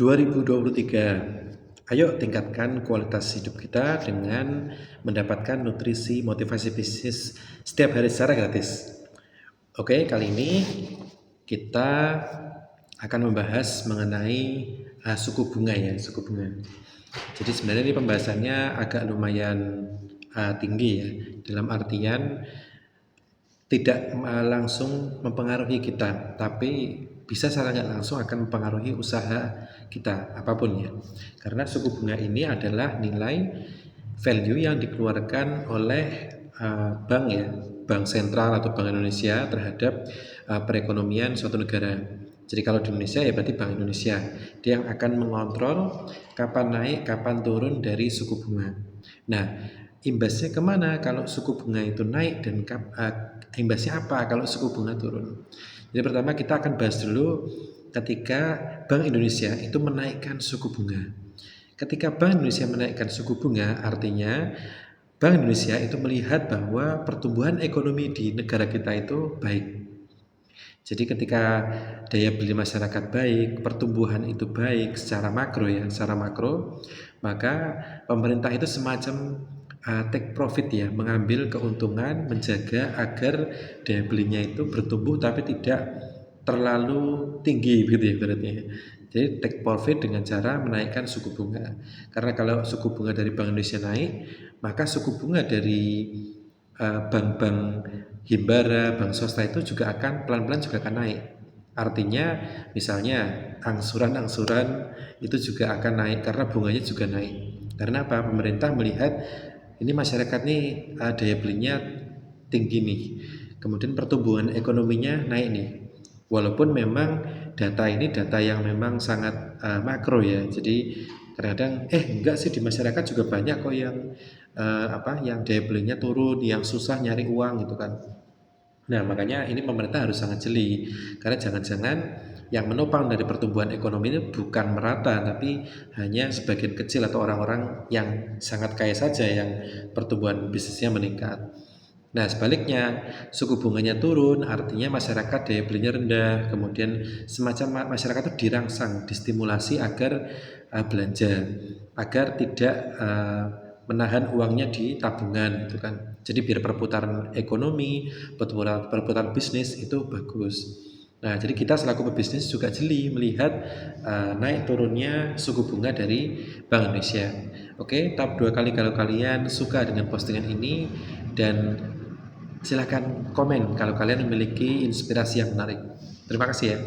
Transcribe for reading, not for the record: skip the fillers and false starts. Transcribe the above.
2023. Ayo tingkatkan kualitas hidup kita dengan mendapatkan nutrisi motivasi bisnis setiap hari secara gratis. Oke, kali ini kita akan membahas mengenai suku bunga ya, suku bunga. Jadi sebenarnya ini pembahasannya agak lumayan tinggi ya, dalam artian tidak langsung mempengaruhi kita, tapi bisa secara nggak langsung akan mempengaruhi usaha kita apapun ya. Karena suku bunga ini adalah nilai value yang dikeluarkan oleh bank ya, bank sentral atau Bank Indonesia terhadap perekonomian suatu negara. Jadi kalau di Indonesia ya berarti Bank Indonesia, dia yang akan mengontrol kapan naik, kapan turun dari suku bunga. Nah, imbasnya kemana kalau suku bunga itu naik dan imbasnya apa kalau suku bunga turun? Jadi pertama kita akan bahas dulu ketika Bank Indonesia itu menaikkan suku bunga. Ketika Bank Indonesia menaikkan suku bunga, artinya Bank Indonesia itu melihat bahwa pertumbuhan ekonomi di negara kita itu baik. Jadi ketika daya beli masyarakat baik, pertumbuhan itu baik secara makro ya, secara makro, maka pemerintah itu semacam take profit ya, mengambil keuntungan, menjaga agar daya belinya itu bertumbuh tapi tidak terlalu tinggi gitu ya berarti. Jadi take profit dengan cara menaikkan suku bunga. Karena kalau suku bunga dari Bank Indonesia naik, maka suku bunga dari bank-bank himbara, bank swasta itu juga akan pelan-pelan juga akan naik. Artinya misalnya angsuran-angsuran itu juga akan naik karena bunganya juga naik. Karena apa? Pemerintah melihat ini masyarakat nih daya belinya tinggi nih. Kemudian pertumbuhan ekonominya naik nih. Walaupun memang data ini data yang memang sangat makro ya. Jadi kadang enggak sih, di masyarakat juga banyak kok yang yang daya belinya turun, yang susah nyari uang gitu kan. Nah, makanya ini pemerintah harus sangat jeli, karena jangan-jangan yang menopang dari pertumbuhan ekonomi ini bukan merata, tapi hanya sebagian kecil atau orang-orang yang sangat kaya saja yang pertumbuhan bisnisnya meningkat. Nah, sebaliknya suku bunganya turun, artinya masyarakat daya belinya rendah, kemudian semacam masyarakat itu dirangsang, distimulasi agar belanja, agar tidak menahan uangnya di tabungan gitu kan. Jadi biar perputaran ekonomi, perputaran bisnis itu bagus. Nah, jadi kita selaku pebisnis juga jeli melihat naik turunnya suku bunga dari Bank Indonesia. Oke, tahap 2 kali kalau kalian suka dengan postingan ini, dan silahkan komen kalau kalian memiliki inspirasi yang menarik. Terima kasih ya.